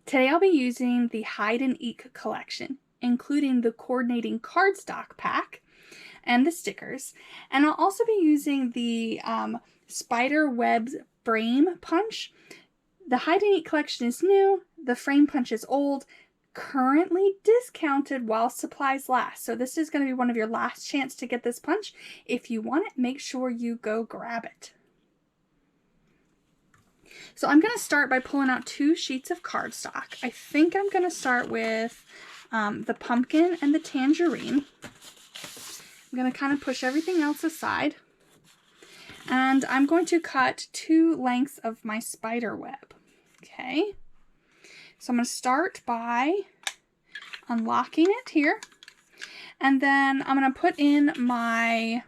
Today I'll be using the Hide Eek collection, including the coordinating cardstock pack and the stickers. And I'll also be using the spider webs frame punch. The Hide Eek collection is new, the frame punch is old, currently discounted while supplies last. So this is going to be one of your last chance to get this punch. If you want it, make sure you go grab it. So I'm going to start by pulling out 2 sheets of cardstock. I think I'm going to start with the pumpkin and the tangerine. I'm going to kind of push everything else aside. And I'm going to cut 2 lengths of my spider web. Okay. So I'm going to start by unlocking it here. And then I'm going to put in my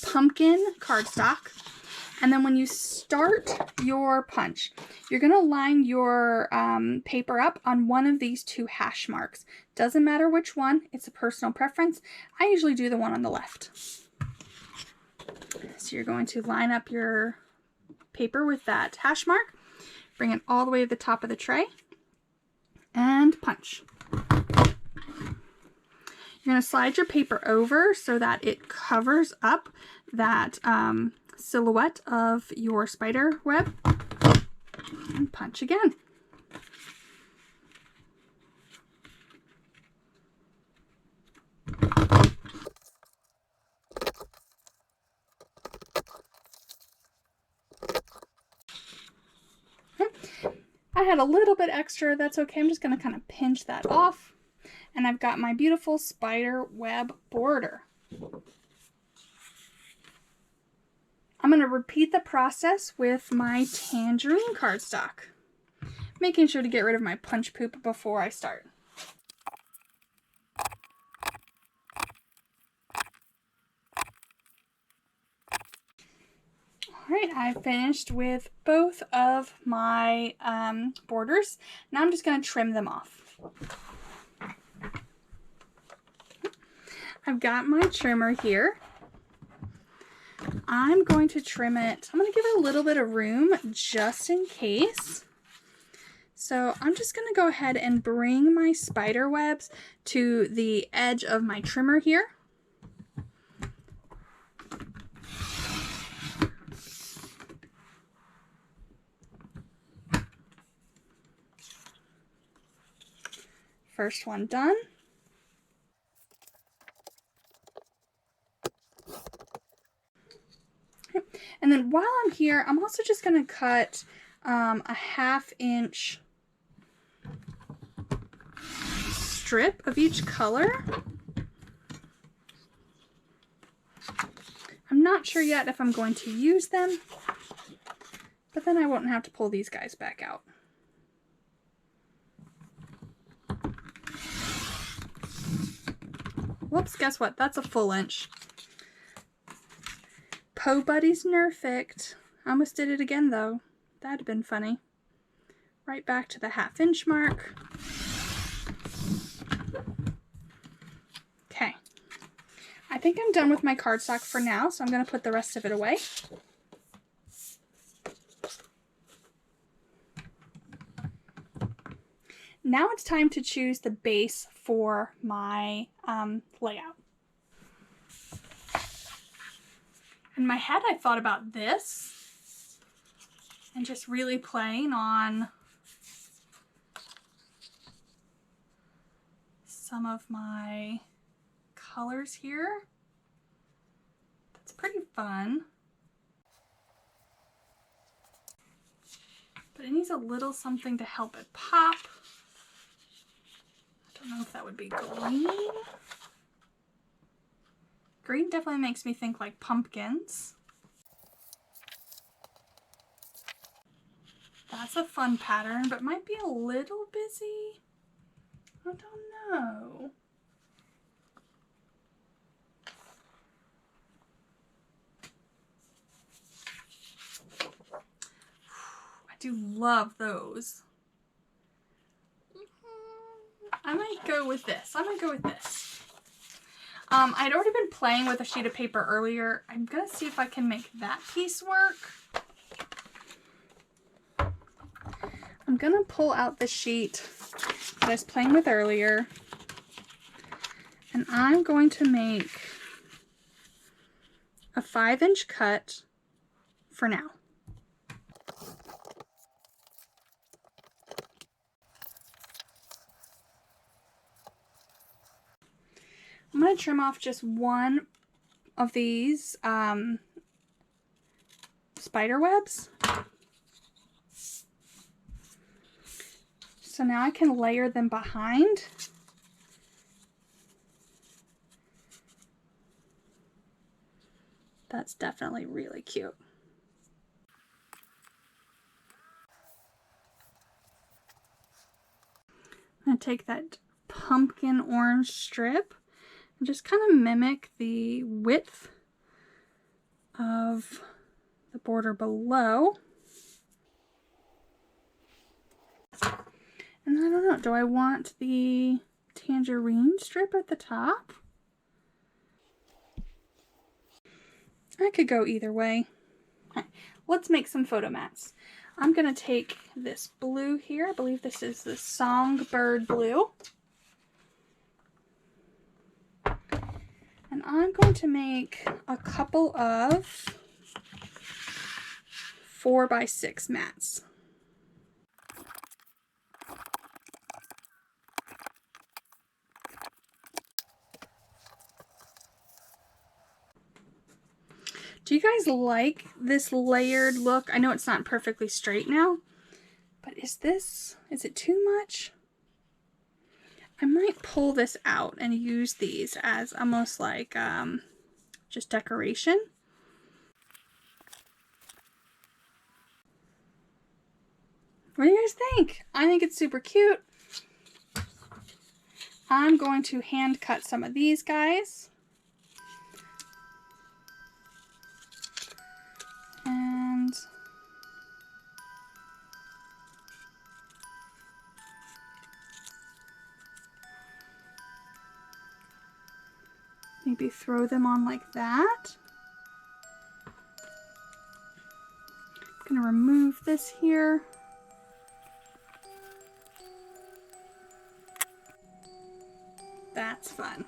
pumpkin cardstock. And then when you start your punch, you're going to line your paper up on one of these 2 hash marks. Doesn't matter which one, it's a personal preference. I usually do the one on the left. So you're going to line up your paper with that hash mark, bring it all the way to the top of the tray, and punch. You're going to slide your paper over so that it covers up that silhouette of your spider web, and punch again. I had a little bit extra, that's okay. I'm just going to kind of pinch that off, and I've got my beautiful spider web border. I'm going to repeat the process with my tangerine cardstock, making sure to get rid of my punch poop before I start. Alright, I finished with both of my borders. Now I'm just going to trim them off. I've got my trimmer here. I'm going to trim it. I'm going to give it a little bit of room just in case. So I'm just going to go ahead and bring my spider webs to the edge of my trimmer here. First one done. And then while I'm here, I'm also just going to cut a 1/2 inch strip of each color. I'm not sure yet if I'm going to use them, but then I won't have to pull these guys back out. Whoops, guess what? That's a full inch. Po Buddy's Nerfect. I almost did it again though. That'd have been funny. Right back to the 1/2 inch mark. Okay. I think I'm done with my cardstock for now, so I'm going to put the rest of it away. Now it's time to choose the base for my layout. In my head, I thought about this and just really playing on some of my colors here. That's pretty fun. But it needs a little something to help it pop. I don't know if that would be green. Green definitely makes me think like pumpkins. That's a fun pattern, but might be a little busy. I don't know. I do love those. I might go with this. I'd already been playing with a sheet of paper earlier. I'm going to see if I can make that piece work. I'm going to pull out the sheet that I was playing with earlier, and I'm going to make a 5-inch cut for now. I'm going to trim off just one of these spider webs. So now I can layer them behind. That's definitely really cute. I'm going to take that pumpkin orange strip and just kind of mimic the width of the border below. And I don't know, do I want the tangerine strip at the top? I could go either way. Okay, let's make some photo mats. I'm going to take this blue here. I believe this is the Songbird blue. And I'm going to make a couple of 4x6 mats. Do you guys like this layered look? I know it's not perfectly straight now, but is it too much? I might pull this out and use these as almost like just decoration. What do you guys think? I think it's super cute. I'm going to hand cut some of these guys. And maybe throw them on like that. I'm going to remove this here. That's fun.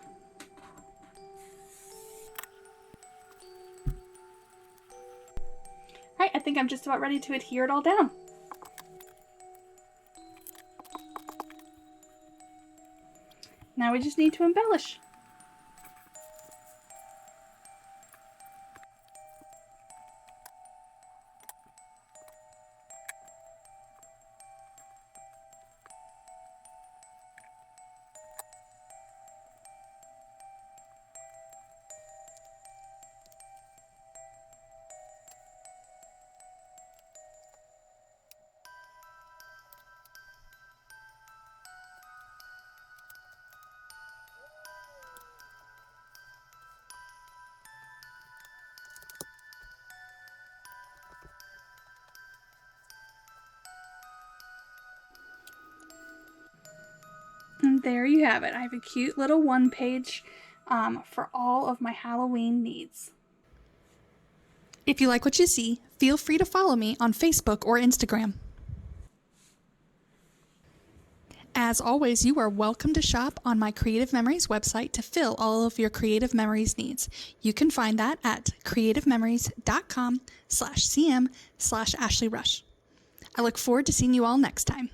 Alright, I think I'm just about ready to adhere it all down. Now we just need to embellish. And there you have it. I have a cute little one-page for all of my Halloween needs. If you like what you see, feel free to follow me on Facebook or Instagram. As always, you are welcome to shop on my Creative Memories website to fill all of your Creative Memories needs. You can find that at creativememories.com/cm/Ashley Rush. I look forward to seeing you all next time.